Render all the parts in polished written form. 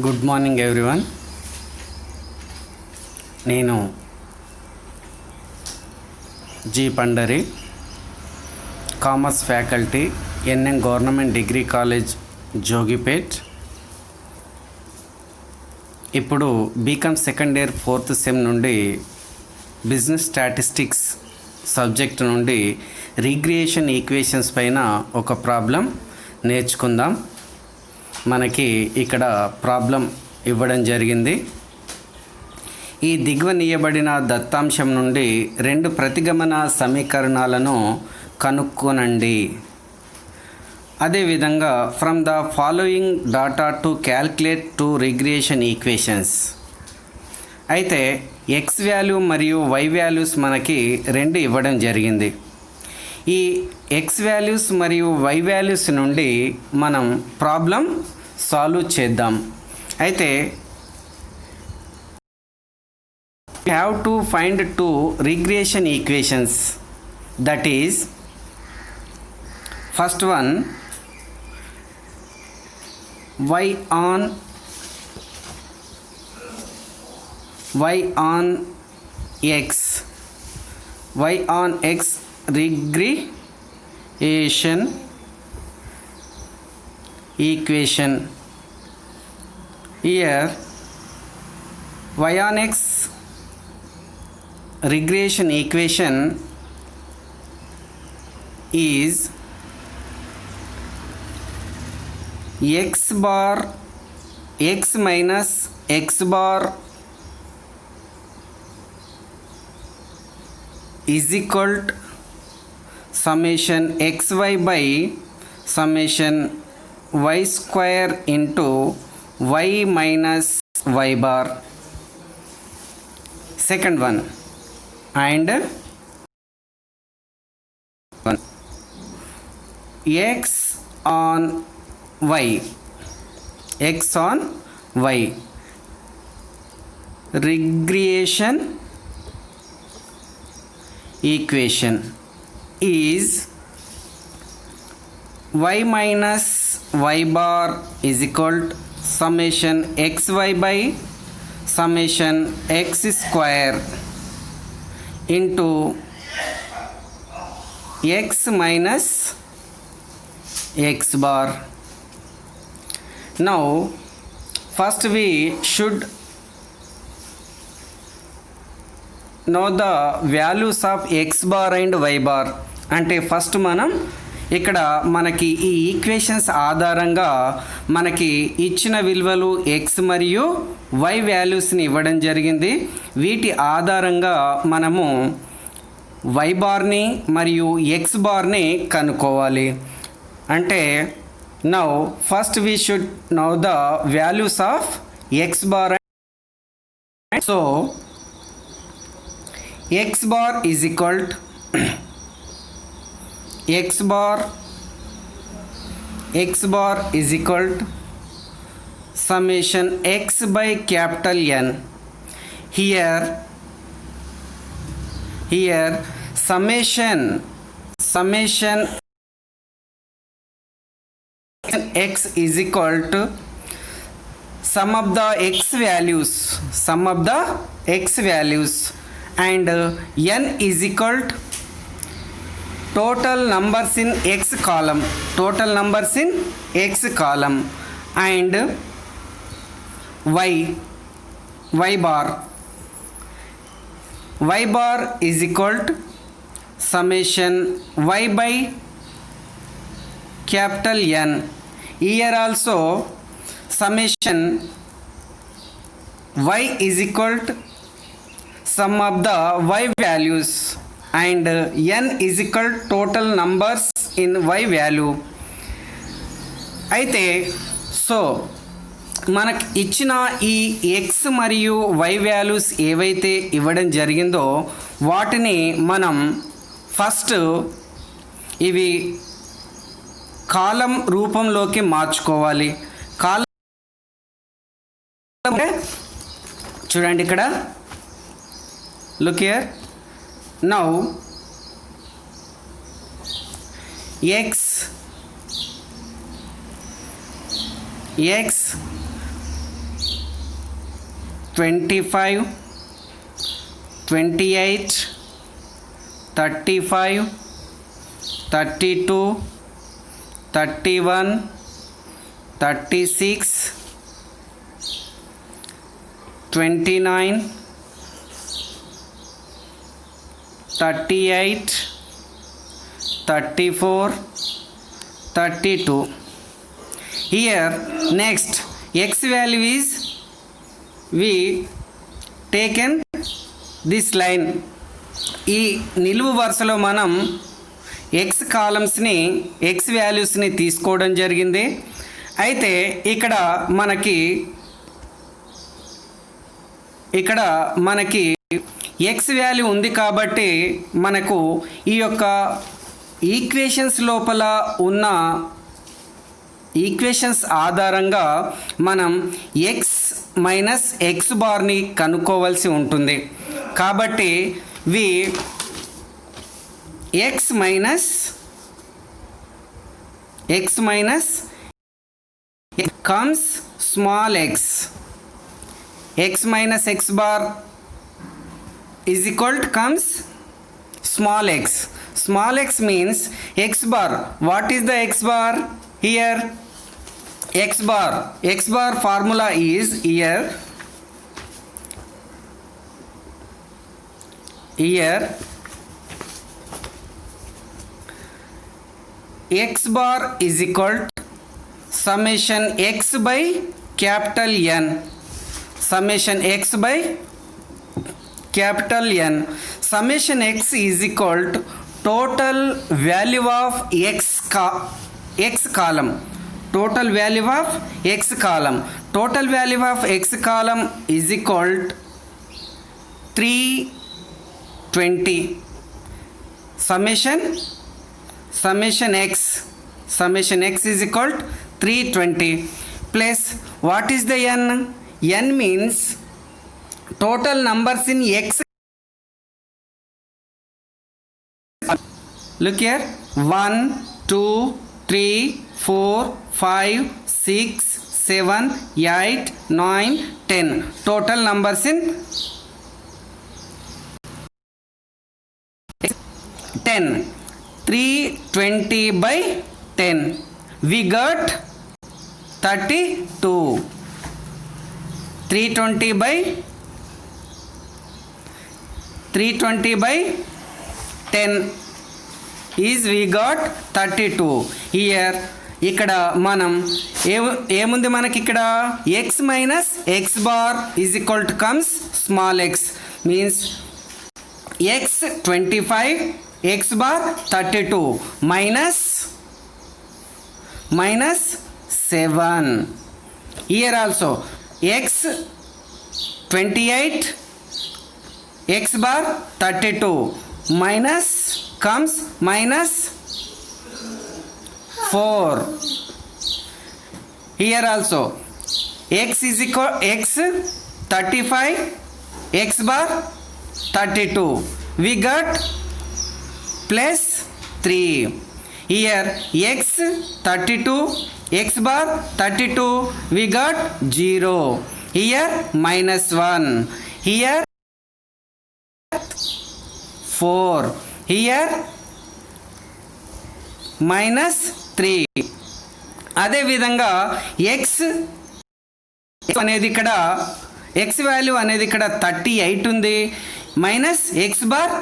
Good morning everyone. నేను G Pandari, commerce faculty, NM government degree college Jogipet. ఇప్పుడు BCom second year 4th sem నుండి business statistics subject నుండి regression equations పైన ఒక problem నేర్చుకుందాం. మనకి ఇక్కడ ప్రాబ్లం ఇవ్వడం జరిగింది. ఈ దిగువనీయబడిన దత్తాంశం నుండి 2 ప్రతిగమన సమీకరణాలను కనుక్కొనండి. అదేవిధంగా from the following data to calculate 2 regression equations. అయితే ఎక్స్ వాల్యూ మరియు వై వాల్యూస్ మనకి 2 ఇవ్వడం జరిగింది. ఈ ఎక్స్ వాల్యూస్ మరియు వై వాల్యూస్ నుండి మనం ప్రాబ్లం సాల్వ్ చేద్దాం. అయితే have to find 2 regression equations. That is first one y on x regression equation. Here y on x regression equation is x minus x bar is equal to summation xy by summation y square into y minus y bar. Second one, and x on y regression equation is y minus y bar is equal to summation xy by summation x square into x minus x bar. Now first we should know the values of x bar and y bar. అంటే first మనం ఇక్కడ మనకి ఈ equations ఆధారంగా మనకి ఇచ్చిన విలువలు X మరియు వై వాల్యూస్ని ఇవ్వడం జరిగింది. వీటి ఆధారంగా మనము వై బార్ని మరియు ఎక్స్ బార్ని కనుక్కోవాలి. అంటే now first we should know the values of X bar. So x bar is equal to x bar is equal to summation x by capital N. Here summation x is equal to sum of the x values and n is equal to total numbers in x column and y bar is equal to summation y by capital N. Here also summation y is equal to sum of the y values and n is equal to total numbers in y value. అయితే so మనకు ఇచ్చిన ఈ X మరియు why values ఏవైతే ఇవ్వడం జరిగిందో వాటిని మనం ఫస్ట్ ఇవి కాలం రూపంలోకి మార్చుకోవాలి. కాలం చూడండి ఇక్కడ, look here. Now x 25, 28, 35, 32, 31, 36, 29, 38, 34, 32. Here next x value is we taken this line. ఈ నిలువు వరుసలో మనం ఎక్స్ కాలమ్స్ని ఎక్స్ వాల్యూస్ని తీసుకోవడం జరిగింది. అయితే ఇక్కడ మనకి ఎక్స్ వాల్యూ ఉంది కాబట్టి మనకు ఈ యొక్క ఈక్వేషన్స్ లోపల ఉన్న ఈక్వేషన్స్ ఆధారంగా మనం ఎక్స్ మైనస్ ఎక్స్ బార్ని కనుక్కోవాల్సి ఉంటుంది. కాబట్టి we x minus comes small x. X minus x bar is equal to comes small x. Small x means x bar. What is the x bar here? X bar formula is here x bar is equal to summation x by capital N. Summation x by capital N. Summation x is equal to total value of x column. Total value of x column. Total value of x column is equal to 320. Summation x is equal to 320 plus what is the n? N means total numbers in x. Look here, 1, 2, 3, 4, 5, 6, 7, 8, 9, 10. Total numbers in 10. 320 by 10. We got 32. 320 by 10 is we got 32. Here ఇక్కడ మనం ఏముంది మనకి ఇక్కడ x minus x bar is equal to comes small X means x 25 X bar 32 minus 7. Here also x 28 x bar 32 minus comes minus 4. Here also x is equal x 35 x bar 32 we got plus 3. Here x 32 x bar 32 we got 0. Here minus 1. Here 4. Here minus 3. అదే విధంగా x అనేది ఇక్కడ x value అనేది ఇక్కడ 38 ఉంది minus x bar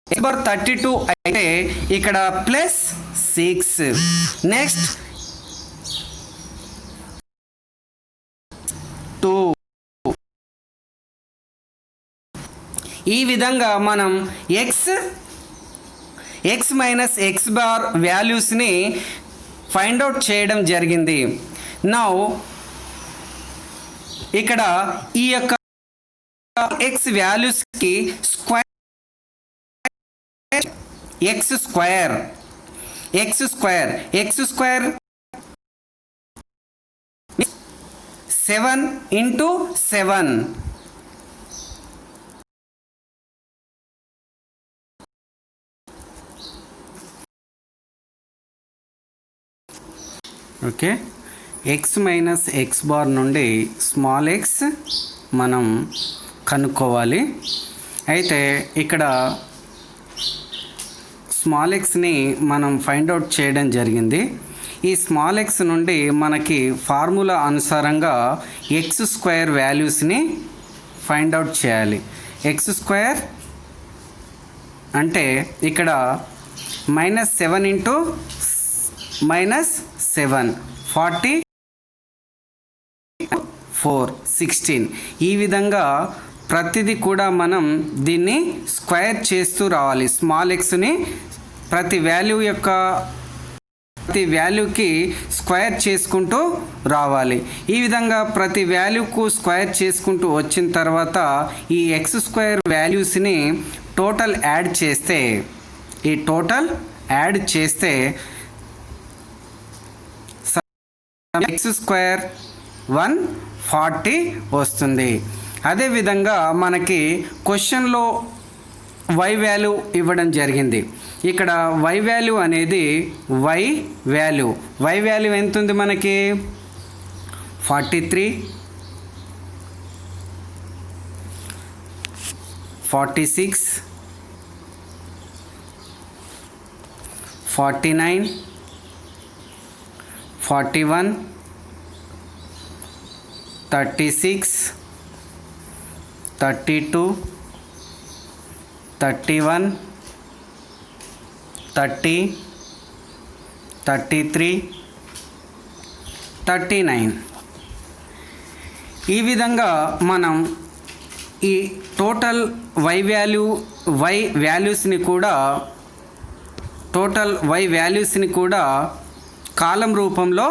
X bar 32 అయితే ఇక్కడ plus 6. Next 2. ఈ విధంగా మనం ఎక్స్ మైనస్ ఎక్స్ బార్ వాల్యూస్ని ఫైండ్ అవుట్ చేయడం జరిగింది. నౌ ఇక్కడ ఈ యొక్క ఎక్స్ వాల్యూస్కి x square 7 into 7. Okay, x minus x bar నుండి స్మాల్ ఎక్స్ మనం కనుక్కోవాలి. అయితే ఇక్కడ స్మాల్ ఎక్స్ని మనం ఫైండ్ అవుట్ చేయడం జరిగింది. ఈ స్మాల్ ఎక్స్ నుండి మనకి ఫార్ములా అనుసారంగా ఎక్స్ స్క్వేర్ వాల్యూస్ని ఫైండ్ అవుట్ చేయాలి. ఎక్స్ స్క్వేర్ అంటే ఇక్కడ -7 ఇంటూ -7 44 16. ఈ విధంగా ప్రతిదీ కూడా మనం దీన్ని స్క్వేర్ చేస్తూ రావాలి. స్మాల్ ఎక్స్ని ప్రతి వాల్యూకి స్క్వేర్ చేసుకుంటూ రావాలి. ఈ విధంగా ప్రతి వాల్యూకు స్క్వేర్ చేసుకుంటూ వచ్చిన తర్వాత ఈ ఎక్స్ స్క్వేర్ వాల్యూస్ని టోటల్ యాడ్ చేస్తే ఎక్స్ స్క్వేర్ 140 వస్తుంది. అదేవిధంగా మనకి క్వశ్చన్లో వై వాల్యూ ఇవ్వడం జరిగింది. ఇక్కడ వై వాల్యూ అనేది వై వాల్యూ ఎంత ఉంది మనకి 43 46 49 41 36 32 31 30 33 39. ఈ విధంగా మనం ఈ టోటల్ వై వాల్యూస్ని కూడా కాలం రూపంలో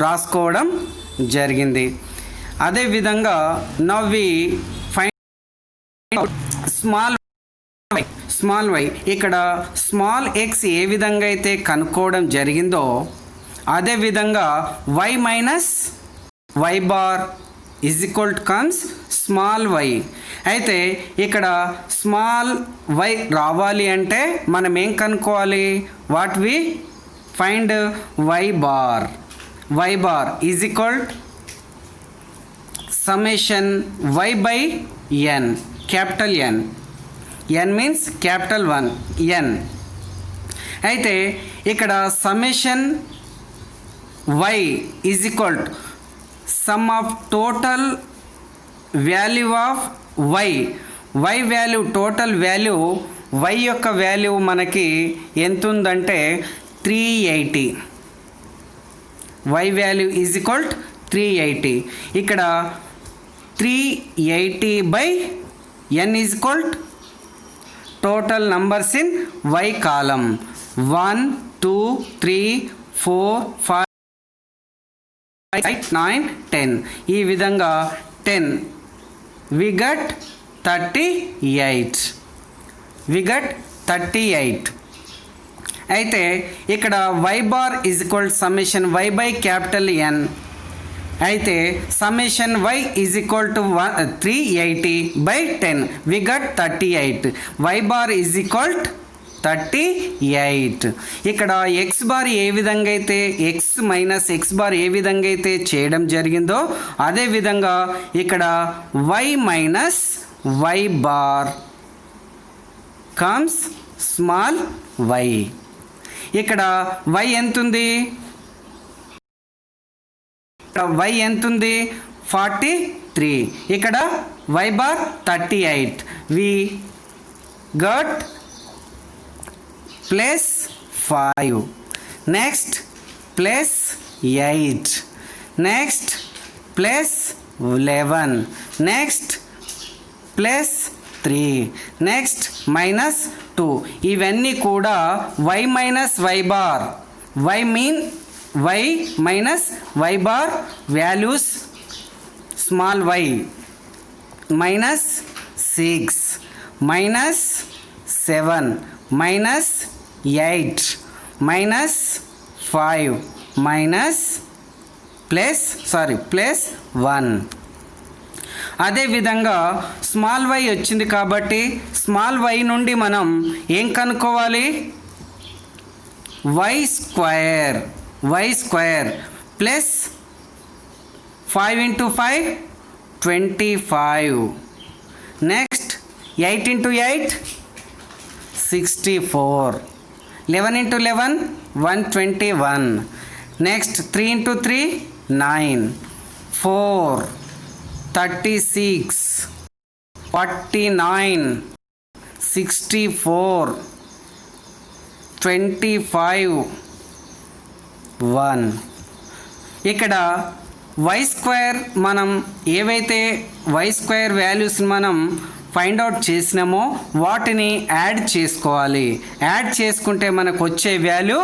రాసుకోవడం జరిగింది. అదేవిధంగా now we find small y. ఇక్కడ స్మాల్ ఎక్స్ ఏ విధంగా అయితే కనుక్కోవడం జరిగిందో అదేవిధంగా y minus y bar is equal to comes small y. అయితే ఇక్కడ స్మాల్ వై రావాలి అంటే మనం ఏం కనుక్కోవాలి? What we find y bar is equal summation y by n, capital N means capital 1 N. అయితే ఇక్కడ summation y is equal sum of total value of y value, total value why యొక్క value మనకి ఎంత ఉందంటే 380. Y value is equal 380. ఇక్కడ 380 by n is equal total numbers in y column 1 2 3 4 5 8 9 10. ఈ విధంగా 10 we get 38. అయితే ఇక్కడ y bar is equal summation y by capital N. అయితే summation y is equal to 380 by 10 we got 38. Y bar is equal 38. ఇక్కడ x bar ఏ విధంగా అయితే x minus x bar ఏ విధంగా అయితే చేయడం జరిగిందో అదేవిధంగా ఇక్కడ y minus y bar comes small y. ఇక్కడ వై ఎంత ఉంది? వై ఎంత ఉంది? 43. ఇక్కడ y bar 38. We got +5. Next +8. Next +11. Next +3. Next -2. ఇవన్నీ కూడా why minus y bar y minus y bar values small y minus 6 minus 7 minus 8 minus 5 minus +1. అదేవిధంగా small y వచ్చింది కాబట్టి స్మాల్ వై నుండి మనం ఏం కనుక్కోవాలి? y square plus 5 into 5 25. Next 8 into 8 64. 11 into 11 121. Next 3 into 3 9. 4 36 49 64 25 1. ఇక్కడ వై స్క్వేర్ మనం ఏవైతే వై స్క్వేర్ వాల్యూస్ మనం ఫైండ్ అవుట్ చేసినామో వాటిని యాడ్ చేసుకోవాలి. యాడ్ చేసుకుంటే మనకు వచ్చే value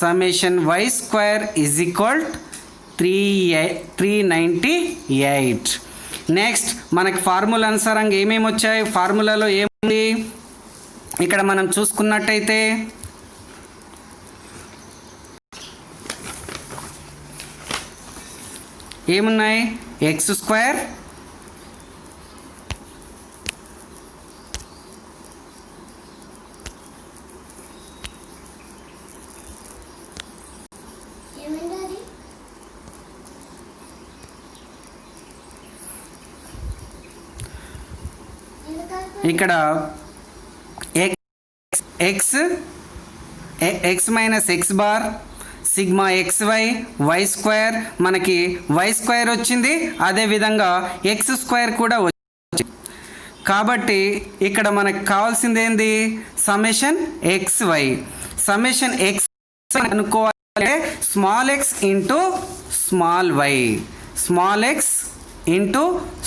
summation y square is equal 398. Next మనకి ఫార్ములా అనుసారంగా ఏమేమి వచ్చాయి, ఫార్ములాలో ఏముంది ఇక్కడ మనం చూసుకున్నట్టయితే ఏమున్నాయి, ఎక్స్ స్క్వేర్ ఇక్కడ x minus x bar sigma x y square, మనకి వై స్క్వేర్ వచ్చింది, అదేవిధంగా ఎక్స్ స్క్వేర్ కూడా వచ్చింది. కాబట్టి ఇక్కడ మనకు కావాల్సింది ఏంది, summation x y. Summation x అనుకోవాలంటే small x into small y, small x into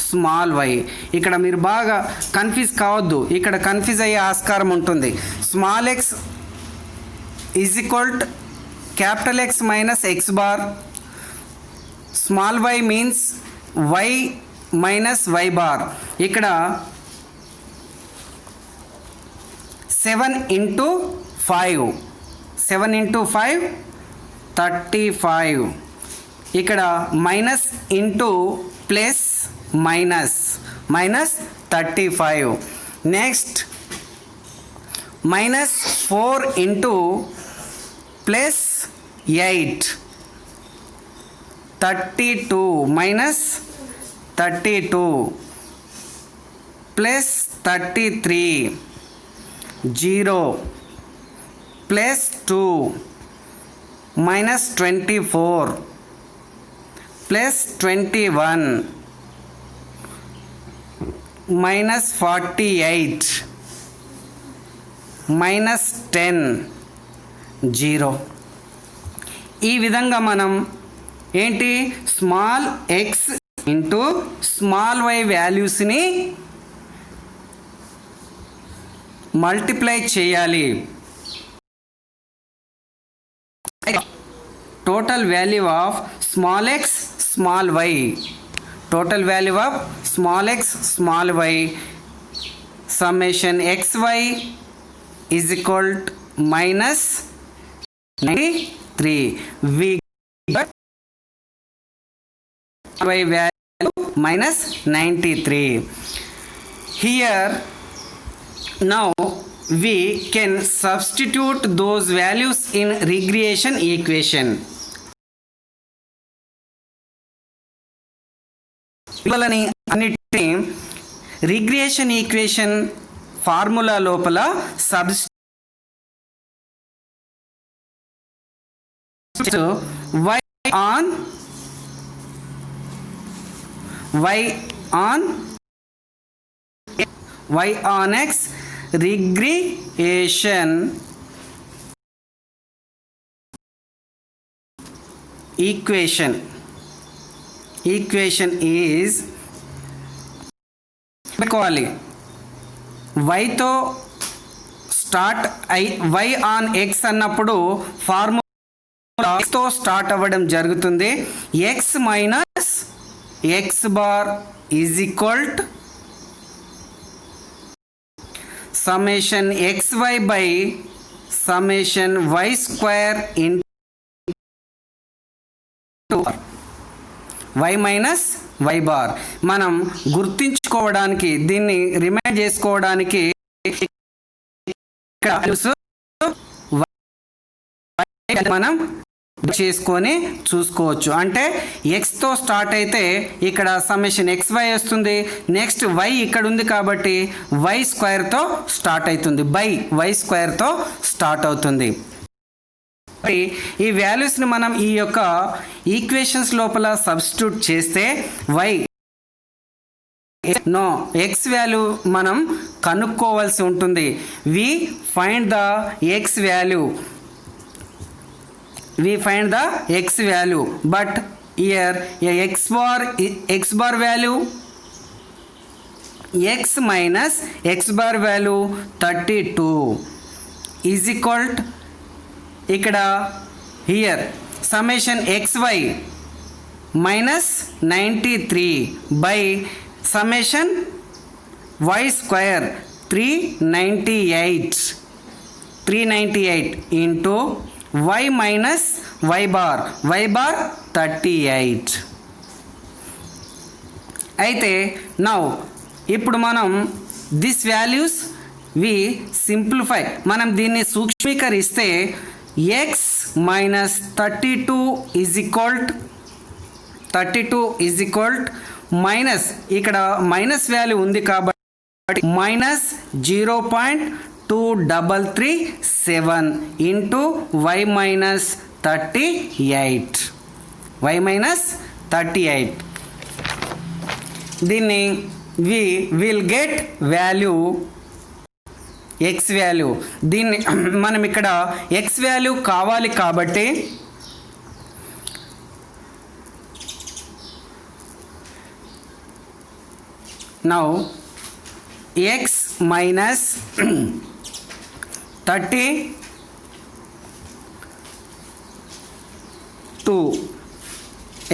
small y. ఇక్కడ మీరు బాగా కన్ఫ్యూజ్ కావద్దు, ఇక్కడ కన్ఫ్యూజ్ అయ్యే ఆస్కారం ఉంటుంది. Small X is equal to capital X minus X bar, small y means y minus y bar. ఇక్కడ 7 into 5, 7 into 5 35. ఇక్కడ minus into plus minus 35. Next minus 4 into plus 8 32 minus 32 plus 33 0 plus 2 minus 24 plus 21 minus 48 minus 10 0. ఈ విధంగా మనం ఏంటి, small x into small y వాల్యూస్ని multiply చేయాలి. Total value of small x small y, total value of small x small y summation x y is equal minus 93. We got y value minus 93. Here now we can substitute those values in regression equation. ఇవన్నీ అన్నిటిని regression equation formula లోపల y on x regression equation is పెట్టుకోవాలి. y తో start y on x అన్నప్పుడు formula తో start అవ్వడం జరుగుతుంది. X minus x bar is equal to summation x y by summation y square into y minus y bar. మనం గుర్తించుకోవడానికి, దీన్ని remind చేసుకోవడానికి మనం చేసుకొని చూసుకోవచ్చు. అంటే ఎక్స్తో స్టార్ట్ అయితే ఇక్కడ సమ్మేషన్ ఎక్స్ వై వస్తుంది. నెక్స్ట్ వై ఇక్కడ ఉంది కాబట్టి వై స్క్వేర్తో స్టార్ట్ అవుతుంది, బై వై స్క్వేర్తో స్టార్ట్ అవుతుంది. ఈ వాల్యూస్ని మనం ఈ యొక్క ఈక్వేషన్స్ లోపల సబ్స్టిట్యూట్ చేస్తే వై నో ఎక్స్ వాల్యూ మనం కనుక్కోవాల్సి ఉంటుంది. We find the x value, we find the x value, but here a x bar value x minus x bar value 32 is equal to ikkada here summation xy minus 93 by summation y square 398 into y minus y bar 38. అయితే now ఇప్పుడు మనం this values we simplify, మనం దీన్ని సూక్ష్మీకరిస్తే x minus 32 is equal minus ఇక్కడ minus value ఉంది కాబట్టి minus 0.2337 into y minus 38. దీన్ని we will get value x value. దీన్ని మనం ఇక్కడ x value కావాలి కాబట్టి now x minus 32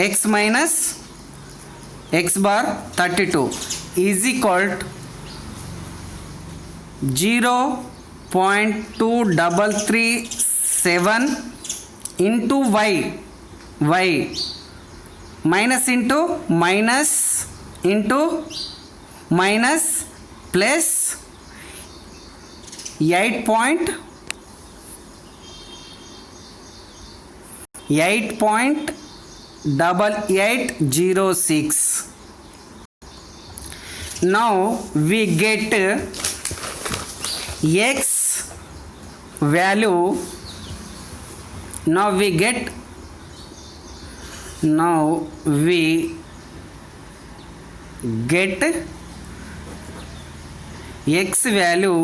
x minus x bar 32 is equal to 0.2337 into y minus into minus into minus plus 8.8806. Now we get x value. Now we get x value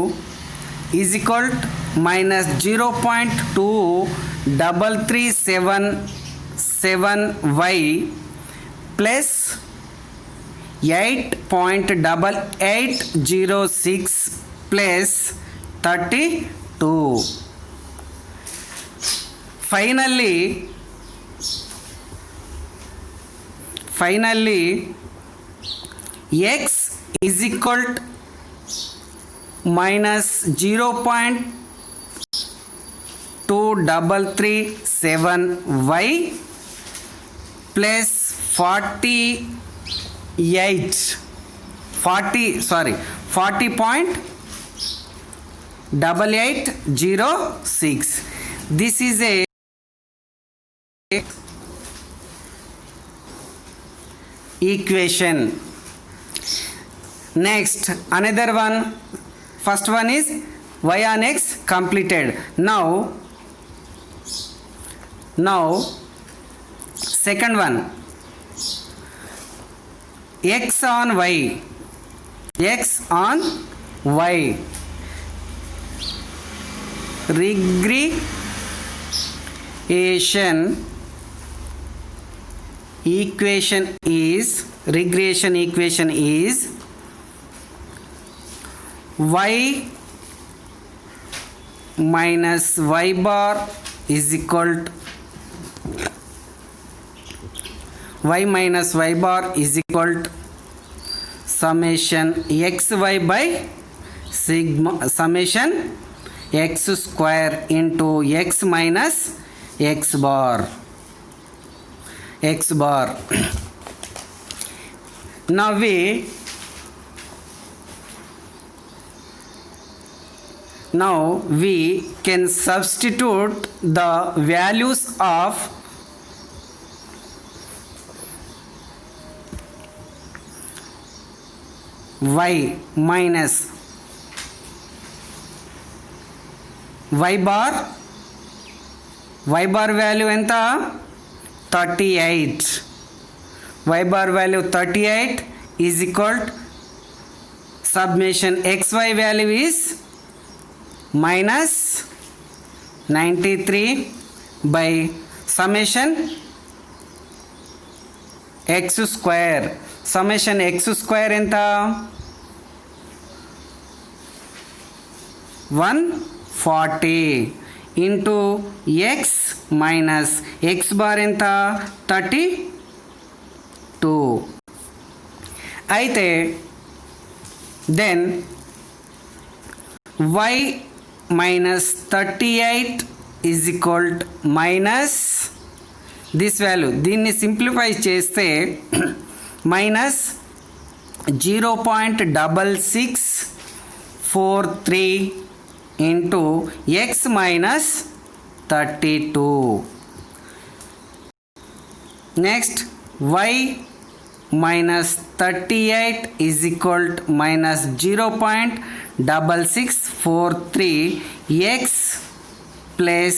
is equal to minus 0.2377y plus 8.8806 plus 32. Finally x is equal to minus 0.2337y plus 40.8806. This is a equation. Next, another one. First one is y on x completed. Now second one, x on y. Regression equation is y minus y bar is equal to summation xy by sigma summation x square into x minus x bar. now we can substitute the values of y minus y bar value enta 38 y bar value 38 is equal to summation xy value is minus 93 by summation x square. Summation x square enta 140 into x minus x bar enta 32. అయితే then y minus 38 is equal to minus this value. దీన్ని simplify చేస్తే minus 0.6643 into x minus 32. Next y minus 38 is equal to minus 0.6643 x plus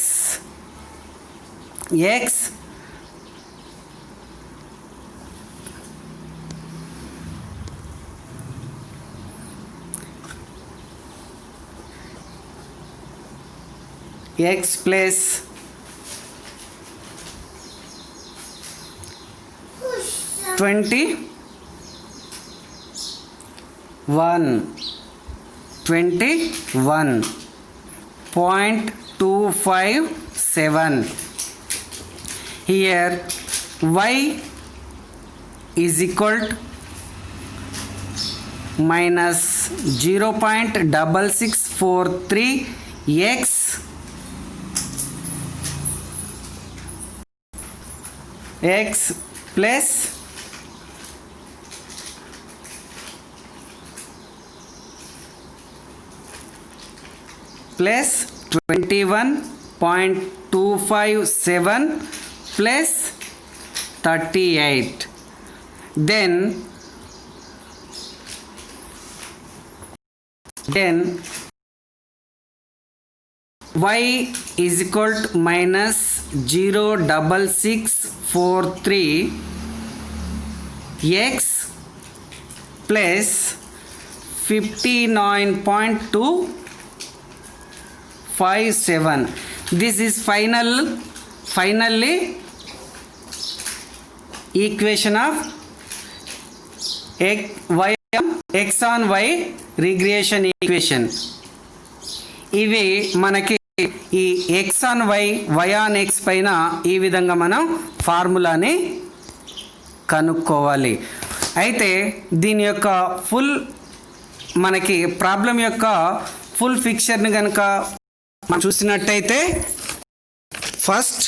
x x plus 21.257. Here y is equal to minus 0.6643 x plus plus 21.257 plus 38. Then y is equal to minus 0.6643 x plus 59.257. This is finally equation of x on y regression equation. ఇవి మనకి ఈ x on y on x పైన ఈ విధంగా మనం ఫార్ములాని కనుక్కోవాలి. అయితే దీని యొక్క ఫుల్ మనకి ప్రాబ్లం యొక్క ఫుల్ పిక్చర్ని కనుక మనం చూసినట్టయితే ఫస్ట్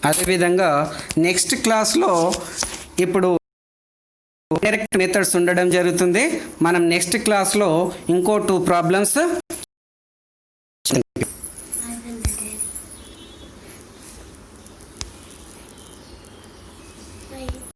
అదేవిధంగా నెక్స్ట్ క్లాస్లో ఇప్పుడు డైరెక్ట్ మెథడ్స్ ఉండడం జరుగుతుంది. మనం నెక్స్ట్ క్లాస్లో ఇంకో 2 ప్రాబ్లమ్స్